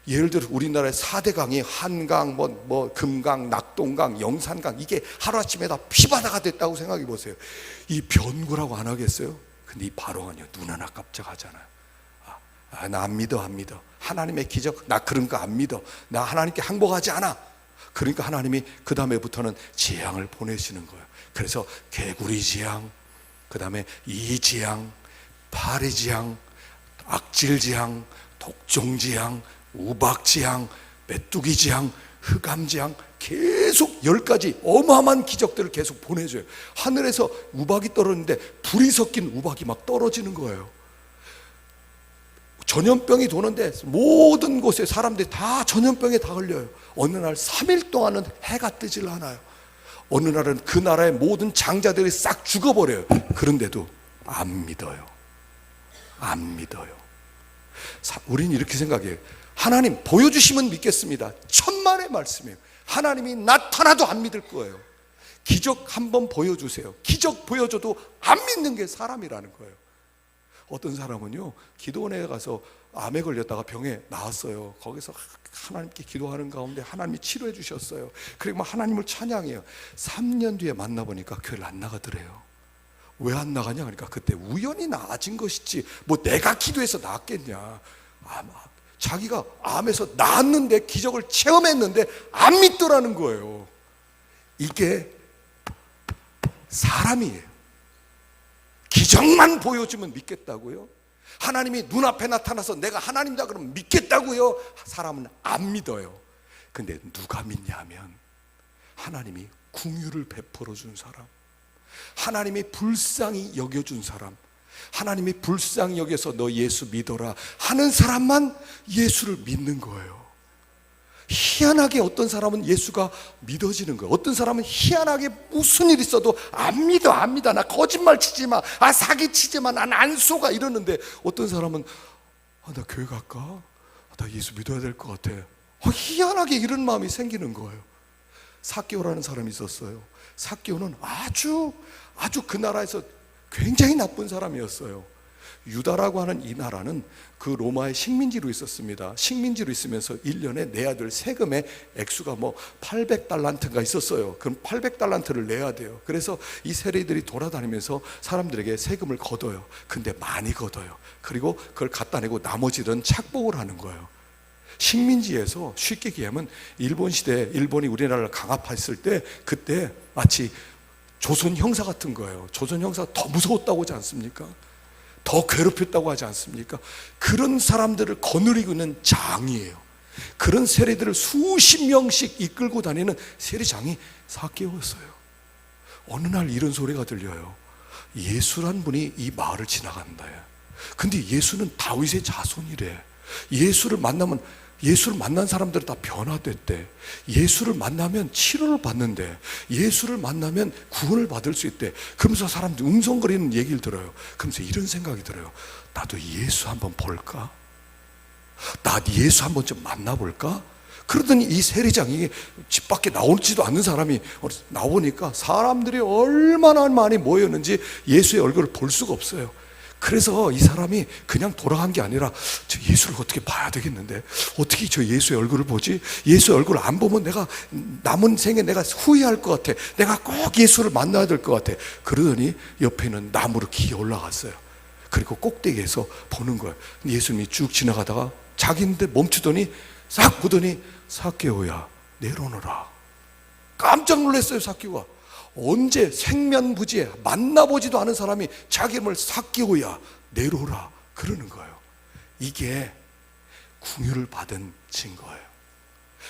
예를 들어 우리나라의 4대 강이 한강, 금강, 낙동강, 영산강, 이게 하루아침에 다 피바다가 됐다고 생각해 보세요. 이 변고라고 안 하겠어요? 근데 이 바로왕이요, 눈 하나 깜짝하잖아요. 나 안 믿어. 하나님의 기적, 나 그런 거 안 믿어. 나 하나님께 항복하지 않아. 그러니까 하나님이 그 다음에부터는 재앙을 보내시는 거예요. 그래서 개구리 재앙, 그 다음에 이재앙, 파리재앙, 악질재앙, 독종재앙, 우박재앙, 메뚜기재앙, 흑암재앙, 계속 10가지 어마어마한 기적들을 계속 보내줘요. 하늘에서 우박이 떨어지는데 불이 섞인 우박이 막 떨어지는 거예요. 전염병이 도는데 모든 곳에 사람들이 다 전염병에 다 걸려요. 어느 날 3일 동안은 해가 뜨질 않아요. 어느 날은 그 나라의 모든 장자들이 싹 죽어버려요. 그런데도 안 믿어요. 안 믿어요. 우리는 이렇게 생각해요. 하나님 보여주시면 믿겠습니다. 천만의 말씀이에요. 하나님이 나타나도 안 믿을 거예요. 기적 한번 보여주세요. 기적 보여줘도 안 믿는 게 사람이라는 거예요. 어떤 사람은요, 기도원에 가서 암에 걸렸다가 병에 나왔어요. 거기서 하나님께 기도하는 가운데 하나님이 치료해 주셨어요. 그리고 막 하나님을 찬양해요. 3년 뒤에 만나보니까 교회를 안 나가더래요. 왜 안 나가냐? 그러니까 그때 우연히 나아진 것이지 뭐 내가 기도해서 나았겠냐. 자기가 암에서 나았는데 기적을 체험했는데 안 믿더라는 거예요. 이게 사람이에요. 기적만 보여주면 믿겠다고요? 하나님이 눈앞에 나타나서 내가 하나님이다 그러면 믿겠다고요? 사람은 안 믿어요. 근데 누가 믿냐 하면 하나님이 긍휼을 베풀어 준 사람, 하나님이 불쌍히 여겨준 사람, 하나님이 불쌍히 여겨서 너 예수 믿어라 하는 사람만 예수를 믿는 거예요. 희한하게 어떤 사람은 예수가 믿어지는 거예요. 어떤 사람은 희한하게 무슨 일 있어도 안 믿어, 안 믿어. 나 거짓말 치지 마, 사기 치지 마, 난 안 속아 이러는데 어떤 사람은 나 교회 갈까? 나 예수 믿어야 될 것 같아. 희한하게 이런 마음이 생기는 거예요. 삭개오라는 사람이 있었어요. 삭개오는 아주 그 나라에서 굉장히 나쁜 사람이었어요. 유다라고 하는 이 나라는 그 로마의 식민지로 있었습니다. 식민지로 있으면서 1년에 내야 될 세금의 액수가 뭐 800달란트가 있었어요. 그럼 800달란트를 내야 돼요. 그래서 이 세리들이 돌아다니면서 사람들에게 세금을 걷어요. 근데 많이 걷어요. 그리고 그걸 갖다 내고 나머지는 착복을 하는 거예요. 식민지에서 쉽게 얘기하면 일본 시대, 일본이 우리나라를 강압했을 때 그때 마치 조선 형사 같은 거예요. 조선 형사가 더 무서웠다고 하지 않습니까? 더 괴롭혔다고 하지 않습니까? 그런 사람들을 거느리고 있는 장이에요. 그런 세리들을 수십 명씩 이끌고 다니는 세리장이 삭개오였어요. 어느 날 이런 소리가 들려요. 예수란 분이 이 마을을 지나간다. 근데 예수는 다윗의 자손이래. 예수를 만난 사람들은 다 변화됐대. 예수를 만나면 치료를 받는데, 예수를 만나면 구원을 받을 수 있대. 그러면서 사람들이 웅성거리는 얘기를 들어요. 그러면서 이런 생각이 들어요. 나도 예수 한번 볼까? 나 예수 한번 좀 만나볼까? 그러더니 이 세리장이 집 밖에 나오지도 않는 사람이 나오니까 사람들이 얼마나 많이 모였는지 예수의 얼굴을 볼 수가 없어요. 그래서 이 사람이 그냥 돌아간 게 아니라 저 예수를 어떻게 봐야 되겠는데 어떻게 저 예수의 얼굴을 보지? 예수의 얼굴을 안 보면 내가 남은 생에 내가 후회할 것 같아. 내가 꼭 예수를 만나야 될 것 같아. 그러더니 옆에 있는 나무로 기어 올라갔어요. 그리고 꼭대기에서 보는 거예요. 예수님이 쭉 지나가다가 자기인데 멈추더니 싹 보더니 삭개오야 내려오너라. 깜짝 놀랐어요. 삭개오가. 언제 생면부지에 만나보지도 않은 사람이 자기 이름을 삭개오야 내려오라 그러는 거예요. 이게 긍휼을 받은 증거예요.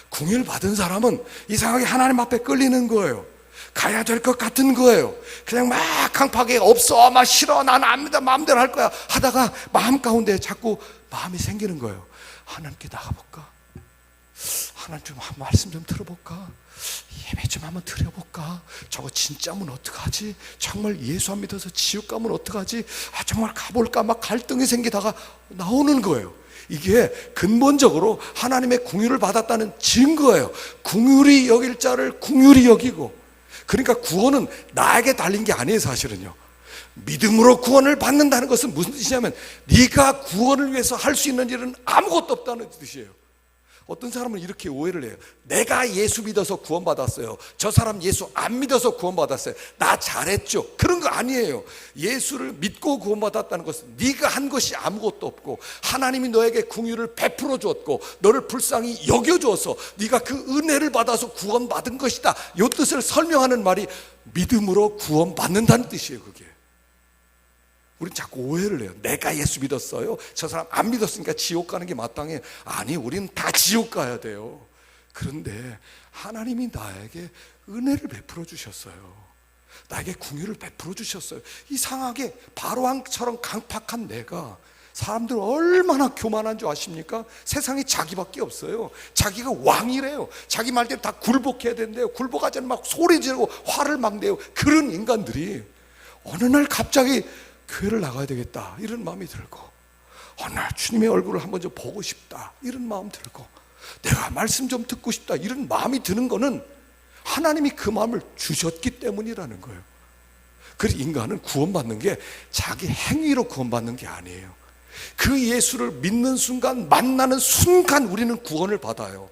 긍휼 받은 사람은 이상하게 하나님 앞에 끌리는 거예요. 가야 될 것 같은 거예요. 그냥 막 강팍에 없어, 막 싫어, 나는 안 믿어, 마음대로 할 거야 하다가 마음 가운데 자꾸 마음이 생기는 거예요. 하나님께 나가볼까? 하나님 좀 말씀 좀 들어볼까? 예배 좀 한번 드려볼까? 저거 진짜면 어떡하지? 정말 예수 안 믿어서 지옥 가면 어떡하지? 정말 가볼까? 막 갈등이 생기다가 나오는 거예요. 이게 근본적으로 하나님의 긍휼을 받았다는 증거예요. 긍휼히 여길 자를 긍휼히 여기고. 그러니까 구원은 나에게 달린 게 아니에요. 사실은요, 믿음으로 구원을 받는다는 것은 무슨 뜻이냐면 네가 구원을 위해서 할 수 있는 일은 아무것도 없다는 뜻이에요. 어떤 사람은 이렇게 오해를 해요. 내가 예수 믿어서 구원받았어요. 저 사람 예수 안 믿어서 구원받았어요. 나 잘했죠. 그런 거 아니에요. 예수를 믿고 구원받았다는 것은 네가 한 것이 아무것도 없고 하나님이 너에게 긍휼을 베풀어 주었고 너를 불쌍히 여겨줘서 네가 그 은혜를 받아서 구원받은 것이다. 이 뜻을 설명하는 말이 믿음으로 구원받는다는 뜻이에요. 그게. 우린 자꾸 오해를 해요. 내가 예수 믿었어요. 저 사람 안 믿었으니까 지옥 가는 게 마땅해. 아니, 우린 다 지옥 가야 돼요. 그런데 하나님이 나에게 은혜를 베풀어 주셨어요. 나에게 궁유를 베풀어 주셨어요. 이상하게 바로왕처럼 강팍한 내가, 사람들 얼마나 교만한 줄 아십니까? 세상에 자기밖에 없어요. 자기가 왕이래요. 자기 말대로 다 굴복해야 된대요. 굴복하지 않으면 막 소리 지르고 화를 막 내요. 그런 인간들이 어느 날 갑자기 교회를 나가야 되겠다 이런 마음이 들고, 어느 날 주님의 얼굴을 한번 좀 보고 싶다 이런 마음 들고, 내가 말씀 좀 듣고 싶다 이런 마음이 드는 거는 하나님이 그 마음을 주셨기 때문이라는 거예요. 그래서 인간은 구원받는 게 자기 행위로 구원받는 게 아니에요. 그 예수를 믿는 순간, 만나는 순간 우리는 구원을 받아요.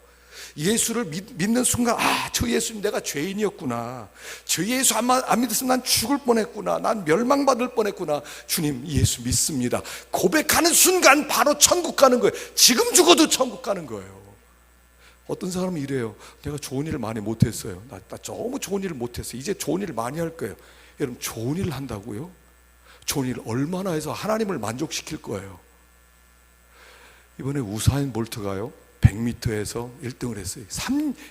예수를 믿는 순간, 아, 저 예수님 내가 죄인이었구나, 저 예수 안 믿었으면 난 죽을 뻔했구나, 난 멸망받을 뻔했구나, 주님 예수 믿습니다 고백하는 순간 바로 천국 가는 거예요. 지금 죽어도 천국 가는 거예요. 어떤 사람은 이래요. 내가 좋은 일을 많이 못했어요. 나 너무 좋은 일을 못했어요. 이제 좋은 일을 많이 할 거예요. 여러분, 좋은 일을 한다고요? 좋은 일을 얼마나 해서 하나님을 만족시킬 거예요? 이번에 우사인 볼트가요 100m에서 1등을 했어요.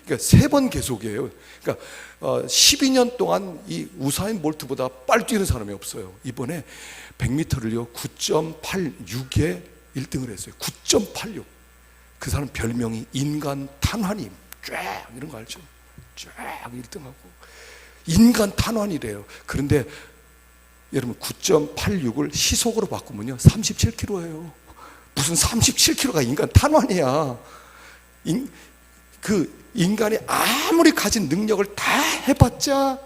그러니까 3번 계속이에요. 그러니까 12년 동안 이 우사인 볼트보다 빨리 뛰는 사람이 없어요. 이번에 100m를요 9.86에 1등을 했어요. 9.86. 그 사람 별명이 인간 탄환임. 쫙 이런 거 알죠? 쫙 1등하고 인간 탄환이래요. 그런데 여러분, 9.86을 시속으로 바꾸면요 37km예요. 무슨 37km가 인간 탄환이야. 그 인간이 아무리 가진 능력을 다 해봤자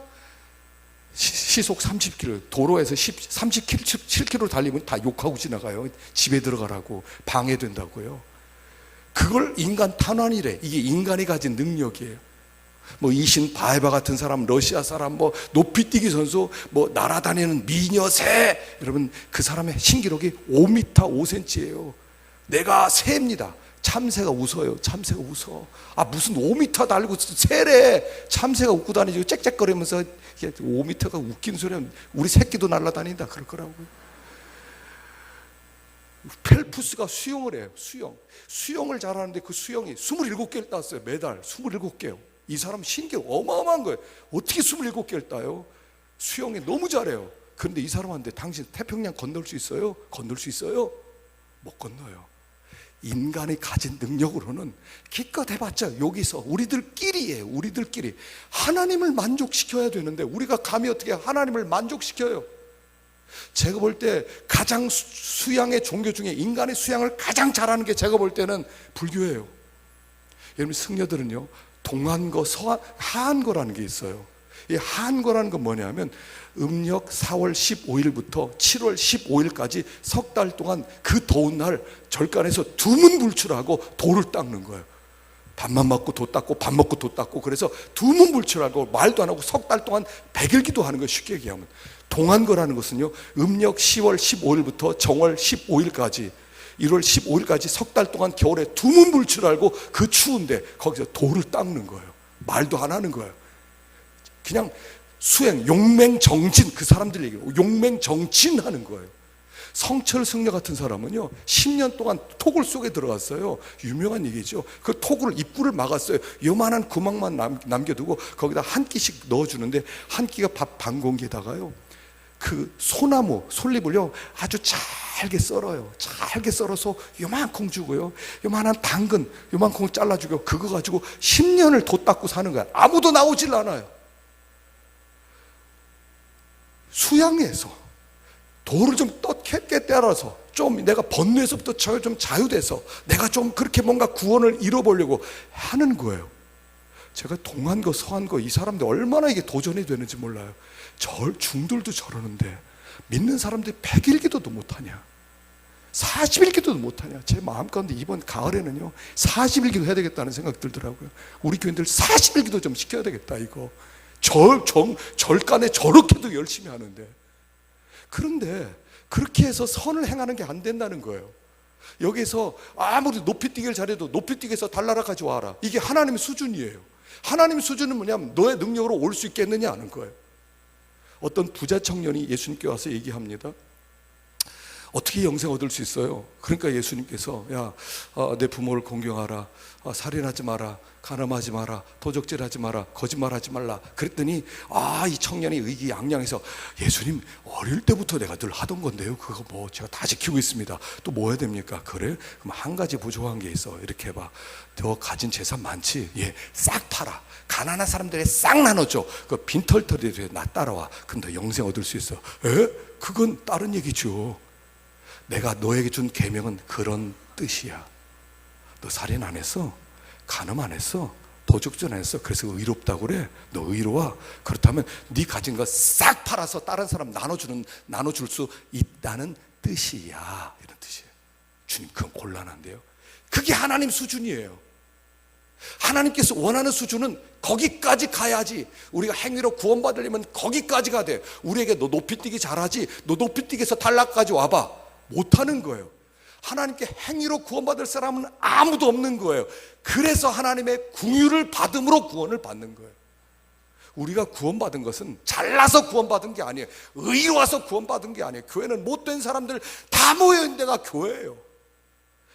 시속 30km, 도로에서 37km 달리면 다 욕하고 지나가요. 집에 들어가라고, 방해된다고요. 그걸 인간 탄환이래. 이게 인간이 가진 능력이에요. 뭐 이신 바에바 같은 사람, 러시아 사람, 뭐 높이뛰기 선수, 뭐 날아다니는 미녀 새, 여러분 그 사람의 신기록이 5m 5cm예요. 내가 새입니다. 참새가 웃어요. 참새가 웃어. 아, 무슨 5m 달고 새래. 참새가 웃고 다니고 짹짹거리면서 5m가 웃긴 소리는 우리 새끼도 날아다닌다 그럴 거라고요. 펠프스가 수영을 해요. 수영을 잘하는데 그 수영이 27개를 땄어요. 매달 27개요. 이 사람 신기록 어마어마한 거예요. 어떻게 27개를 따요? 수영에 너무 잘해요. 그런데 이 사람한테 당신 태평양 건널 수 있어요? 건널 수 있어요? 못 건너요. 인간이 가진 능력으로는 기껏 해봤자 여기서 우리들끼리예요. 우리들끼리 하나님을 만족시켜야 되는데 우리가 감히 어떻게 하나님을 만족시켜요? 제가 볼 때 가장 수양의 종교 중에 인간의 수양을 가장 잘하는 게 제가 볼 때는 불교예요. 여러분, 승려들은요 동안거, 하안거라는 게 있어요. 이 하안거라는 건 뭐냐면 음력 4월 15일부터 7월 15일까지 석 달 동안 그 더운 날 절간에서 두문불출하고 돌을 닦는 거예요. 밥만 먹고 도 닦고 밥 먹고 도 닦고, 그래서 두문불출하고 말도 안 하고 석 달 동안 100일 기도하는 거예요. 쉽게 얘기하면 동안거라는 것은요 음력 10월 15일부터 정월 15일까지 1월 15일까지 석 달 동안 겨울에 두문불출하고 그 추운데 거기서 돌을 닦는 거예요. 말도 안 하는 거예요. 그냥 수행, 용맹정진, 그 사람들 얘기로 용맹정진하는 거예요. 성철 승려 같은 사람은요 10년 동안 토굴 속에 들어갔어요. 유명한 얘기죠. 그 토굴 입구를 막았어요. 요만한 구멍만 남겨두고 거기다 한 끼씩 넣어주는데, 한 끼가 밥 반 공기에다가요 그 소나무 솔잎을요 아주 잘게 썰어요. 잘게 썰어서 요만큼 주고요, 요만한 당근 요만큼 잘라주고, 그거 가지고 10년을 도 닦고 사는 거야. 아무도 나오질 않아요. 수양에서 돌을 좀 떻게 때려서 좀 내가 번뇌에서부터 좀 자유돼서 내가 좀 그렇게 뭔가 구원을 이뤄보려고 하는 거예요. 제가 동안거 서안거 이 사람들 얼마나 이게 도전이 되는지 몰라요. 중들도 저러는데 믿는 사람들이 100일 기도도 못하냐, 40일 기도도 못하냐. 제 마음 가운데 이번 가을에는요 40일 기도 해야 되겠다는 생각 들더라고요. 우리 교인들 40일 기도 좀 시켜야 되겠다. 이거 절간에 저렇게도 열심히 하는데, 그런데 그렇게 해서 선을 행하는 게 안 된다는 거예요. 여기서 아무리 높이뛰기를 잘해도 높이뛰기에서 달나라 가져와라, 이게 하나님의 수준이에요. 하나님의 수준은 뭐냐면 너의 능력으로 올 수 있겠느냐 하는 거예요. 어떤 부자 청년이 예수님께 와서 얘기합니다. 어떻게 영생 얻을 수 있어요? 그러니까 예수님께서 내 부모를 공경하라, 살인하지 마라, 간음하지 마라, 도적질하지 마라, 거짓말하지 말라 그랬더니 이 청년이 의기양양해서 예수님 어릴 때부터 내가 늘 하던 건데요, 그거 뭐 제가 다 지키고 있습니다. 또 뭐 해야 됩니까? 그래? 그럼 한 가지 부족한 게 있어. 이렇게 해봐. 너 가진 재산 많지? 싹 팔아. 가난한 사람들에 싹 나눠줘. 그 빈털터리에 나 따라와. 그럼 너 영생 얻을 수 있어. 그건 다른 얘기죠. 내가 너에게 준 계명은 그런 뜻이야. 너 살인 안 했어? 간음 안 했어? 도적질 안 했어? 그래서 의롭다고 그래? 너 의로워? 그렇다면 네 가진 거 싹 팔아서 다른 사람 나눠줄 수 있다는 뜻이야. 이런 뜻이에요. 주님, 그건 곤란한데요. 그게 하나님 수준이에요. 하나님께서 원하는 수준은 거기까지 가야지. 우리가 행위로 구원받으려면 거기까지 가야 돼요. 우리에게 너 높이뛰기 잘하지? 너 높이뛰기에서 탈락까지 와봐. 못하는 거예요. 하나님께 행위로 구원받을 사람은 아무도 없는 거예요. 그래서 하나님의 긍휼을 받음으로 구원을 받는 거예요. 우리가 구원받은 것은 잘나서 구원받은 게 아니에요. 의로워서 구원받은 게 아니에요. 교회는 못된 사람들 다 모여있는 데가 교회예요.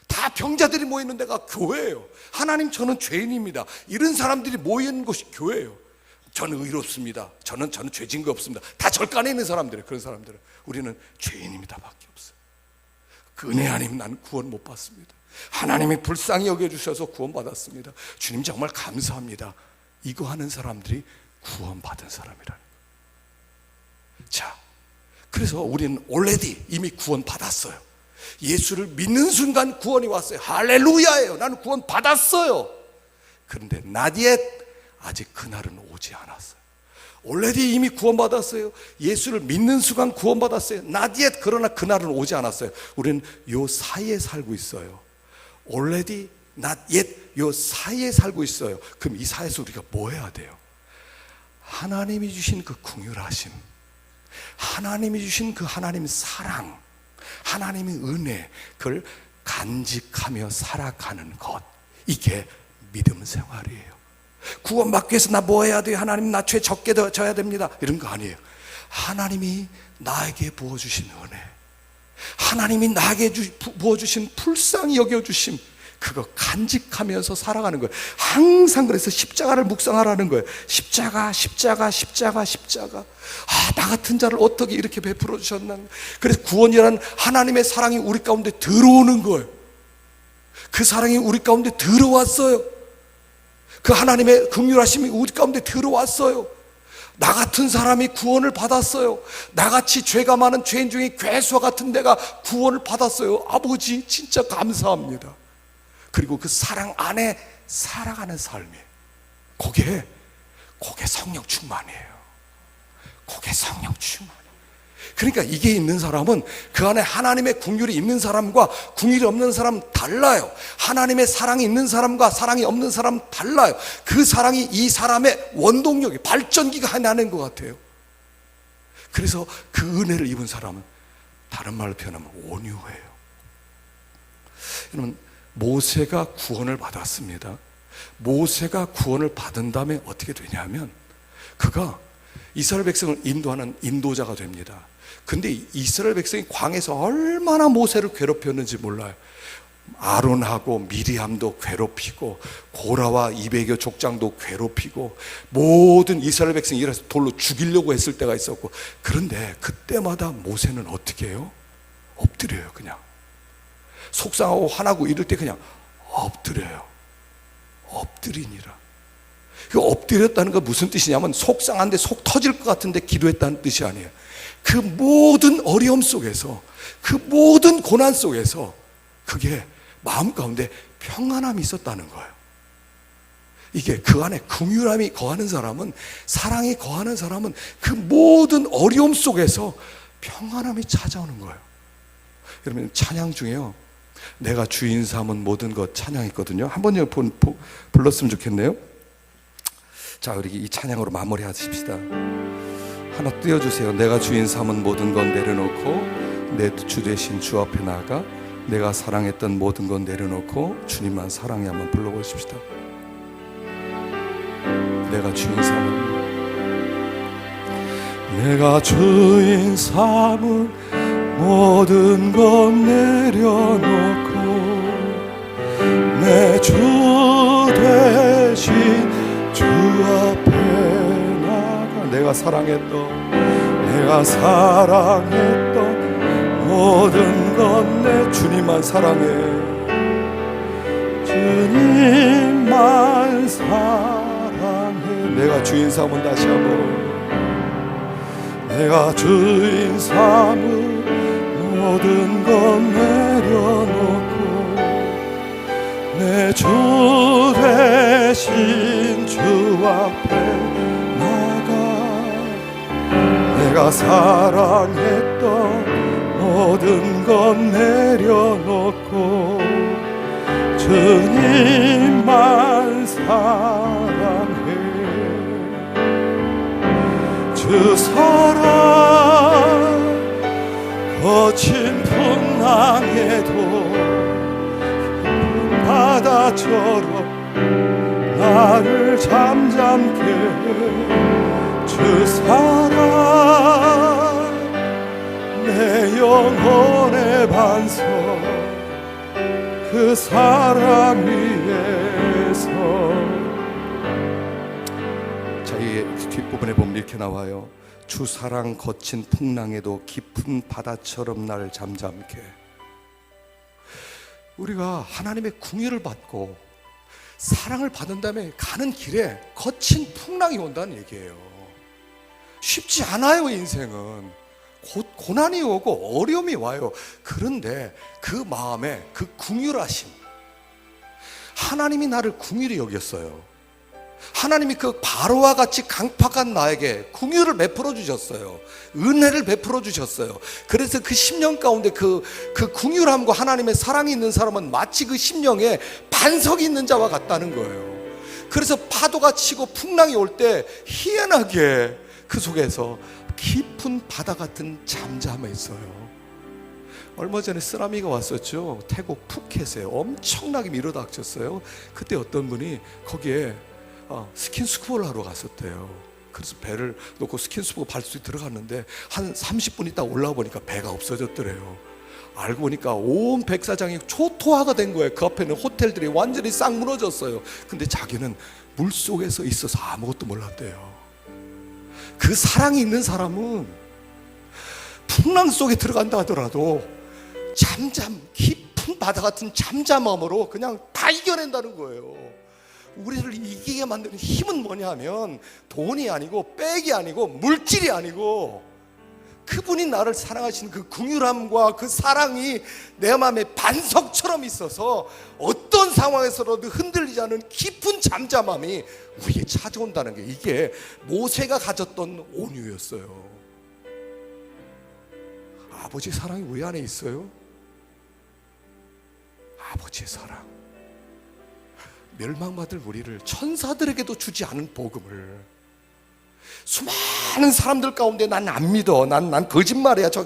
다 병자들이 모이는 데가 교회예요. 하나님, 저는 죄인입니다. 이런 사람들이 모이는 곳이 교회예요. 저는 의롭습니다. 저는 죄진 거 없습니다. 다 절간에 있는 사람들이에요. 그런 사람들은 우리는 죄인입니다 밖에 없어요. 그 은혜 아니면 나는 구원 못 받습니다. 하나님이 불쌍히 여겨주셔서 구원받았습니다. 주님 정말 감사합니다. 이거 하는 사람들이 구원받은 사람이라는 거예요. 자, 그래서 우리는 already 이미 구원받았어요. 예수를 믿는 순간 구원이 왔어요. 할렐루야예요. 나는 구원 받았어요. 그런데 not yet, 아직 그날은 오지 않았어요. already 이미 구원받았어요. 예수를 믿는 순간 구원받았어요. not yet, 그러나 그날은 오지 않았어요. 우리는 요 사이에 살고 있어요. already, not yet, 요 사이에 살고 있어요. 그럼 이 사이에서 우리가 뭐 해야 돼요? 하나님이 주신 그 긍휼하심, 하나님이 주신 그 하나님의 사랑, 하나님의 은혜, 그걸 간직하며 살아가는 것, 이게 믿음 생활이에요. 구원받기 위해서 나 뭐 해야 돼요? 하나님, 나 죄 적게 져야 됩니다, 이런 거 아니에요. 하나님이 나에게 부어주신 은혜, 하나님이 나에게 부어주신 불쌍히 여겨주심, 그거 간직하면서 살아가는 거예요. 항상 그래서 십자가를 묵상하라는 거예요. 십자가, 십자가, 십자가, 십자가. 나 같은 자를 어떻게 이렇게 베풀어 주셨나. 그래서 구원이라는 하나님의 사랑이 우리 가운데 들어오는 거예요. 그 사랑이 우리 가운데 들어왔어요. 그 하나님의 긍휼하심이 우리 가운데 들어왔어요. 나 같은 사람이 구원을 받았어요. 나같이 죄가 많은 죄인 중에 괴수와 같은 내가 구원을 받았어요. 아버지, 진짜 감사합니다. 그리고 그 사랑 안에 살아가는 삶이에요. 그게 성령 충만이에요. 그게 성령 충만. 그러니까 이게 있는 사람은 그 안에 하나님의 긍휼이 있는 사람과 긍휼이 없는 사람 달라요. 하나님의 사랑이 있는 사람과 사랑이 없는 사람 달라요. 그 사랑이 이 사람의 원동력이, 발전기가 하나인 것 같아요. 그래서 그 은혜를 입은 사람은 다른 말로 표현하면 온유해요. 여러분, 모세가 구원을 받았습니다. 모세가 구원을 받은 다음에 어떻게 되냐면 그가 이스라엘 백성을 인도하는 인도자가 됩니다. 근데 이스라엘 백성이 광에서 얼마나 모세를 괴롭혔는지 몰라요. 아론하고 미리암도 괴롭히고 고라와 200여 족장도 괴롭히고 모든 이스라엘 백성이 일어나서 돌로 죽이려고 했을 때가 있었고, 그런데 그때마다 모세는 어떻게 해요? 엎드려요. 그냥 속상하고 화나고 이럴 때 그냥 엎드려요. 엎드리니라. 그 엎드렸다는 건 무슨 뜻이냐면 속상한데 속 터질 것 같은데 기도했다는 뜻이 아니에요. 그 모든 어려움 속에서, 그 모든 고난 속에서 그게 마음 가운데 평안함이 있었다는 거예요. 이게 그 안에 긍휼함이 거하는 사람은, 사랑이 거하는 사람은 그 모든 어려움 속에서 평안함이 찾아오는 거예요. 여러분, 찬양 중에요, 내가 주인 삼은 모든 것 찬양 있거든요. 한번 불렀으면 좋겠네요. 자, 우리 이 찬양으로 마무리 하십시다. 하나 띄워주세요. 내가 주인 삼은 모든 것 내려놓고 내 주 대신 주 앞에 나가 내가 사랑했던 모든 것 내려놓고 주님만 사랑해. 한번 불러보십시다. 내가 주인 삼은, 내가 주인 삼은 모든 것 내려놓고 내 주 대신 주 앞에 나가. 내가 사랑했던 모든 것 내 주님만 사랑해. 주님만 사랑해. 내가 주인 삼은 다시 한번 내가 주인 삼은 모든 것 내려놓고 내 주 대신 주 앞에 나가. 내가 사랑했던 모든 것 내려놓고 주님만 사랑해. 주 사랑 거친 풍랑에도 바다처럼 나를 잠잠케 주 사랑 내 영혼의 반석 그 사랑 위에서. 자, 이 뒷부분에 보면 이렇게 나와요. 주 사랑 거친 풍랑에도 깊은 바다처럼 날 잠잠케. 우리가 하나님의 궁유를 받고 사랑을 받은 다음에 가는 길에 거친 풍랑이 온다는 얘기예요. 쉽지 않아요. 인생은 고난이 오고 어려움이 와요. 그런데 그 마음에 그 궁유하심, 하나님이 나를 궁유히 여겼어요. 하나님이 그 바로와 같이 강팍한 나에게 궁유를 베풀어 주셨어요. 은혜를 베풀어 주셨어요. 그래서 그 심령 가운데 그 궁유함과 하나님의 사랑이 있는 사람은 마치 그 심령에 반석이 있는 자와 같다는 거예요. 그래서 파도가 치고 풍랑이 올 때 희한하게 그 속에서 깊은 바다 같은 잠잠에 있어요. 얼마 전에 쓰나미가 왔었죠. 태국 푸켓에 엄청나게 밀어닥쳤어요. 그때 어떤 분이 거기에 스킨스쿠버를 하러 갔었대요. 그래서 배를 놓고 스킨스쿠버 발수에 들어갔는데 한 30분 있다 올라와 보니까 배가 없어졌더래요. 알고 보니까 온 백사장이 초토화가 된 거예요. 그 앞에 있는 호텔들이 완전히 싹 무너졌어요. 근데 자기는 물속에서 있어서 아무것도 몰랐대요. 그 사랑이 있는 사람은 풍랑 속에 들어간다 하더라도 깊은 바다 같은 잠잠함으로 그냥 다 이겨낸다는 거예요. 우리를 이기게 만드는 힘은 뭐냐면 돈이 아니고 백이 아니고 물질이 아니고 그분이 나를 사랑하시는 그 긍휼함과 그 사랑이 내 마음에 반석처럼 있어서 어떤 상황에서라도 흔들리지 않은 깊은 잠잠함이 우리에게 찾아온다는 게 이게 모세가 가졌던 온유였어요. 아버지의 사랑이 우리 안에 있어요. 아버지의 사랑, 멸망받을 우리를 천사들에게도 주지 않은 복음을 수많은 사람들 가운데 난 안 믿어. 난 거짓말이야. 저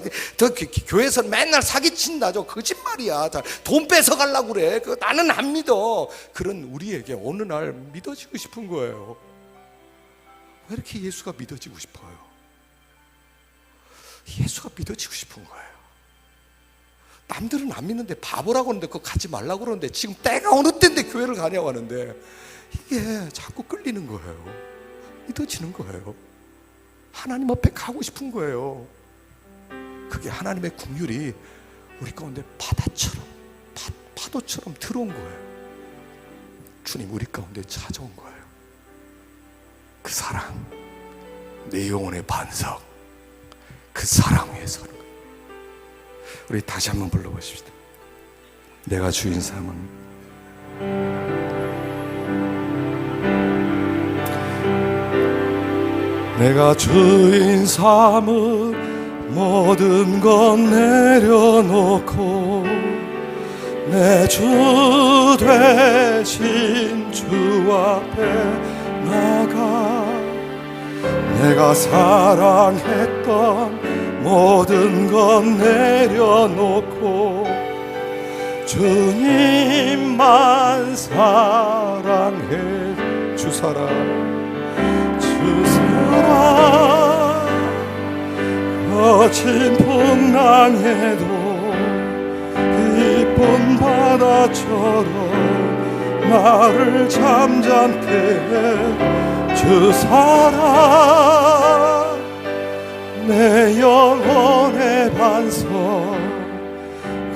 교회에서 맨날 사기친다. 저 거짓말이야. 돈 뺏어가려고 그래. 나는 안 믿어. 그런 우리에게 어느 날 믿어지고 싶은 거예요. 왜 이렇게 예수가 믿어지고 싶어요? 예수가 믿어지고 싶은 거예요. 남들은 안 믿는데 바보라고 하는데 그거 가지 말라고 그러는데 지금 때가 어느 때인데 교회를 가냐고 하는데 이게 자꾸 끌리는 거예요. 믿어지는 거예요. 하나님 앞에 가고 싶은 거예요. 그게 하나님의 긍휼이 우리 가운데 바다처럼 파도처럼 들어온 거예요. 주님 우리 가운데 찾아온 거예요. 그 사랑, 내 영혼의 반석, 그 사랑 위에 서는 거예요. 우리 다시 한번 불러보십시다. 내가 주인 삼은 내가 주인 삼은 모든 것 내려놓고 내 주 되신 주 앞에 나가 내가 사랑했던 모든 것 내려놓고 주님만 사랑해. 주 사랑 거친 풍랑에도 깊은 바다처럼 나를 잠잠케 해 주 사랑 내 영혼의 반석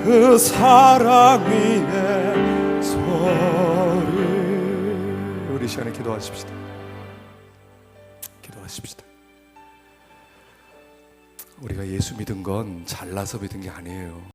그 사랑 위에 서리. 우리 시간에 기도하십시다. 기도하십시다. 우리가 예수 믿은 건 잘나서 믿은 게 아니에요.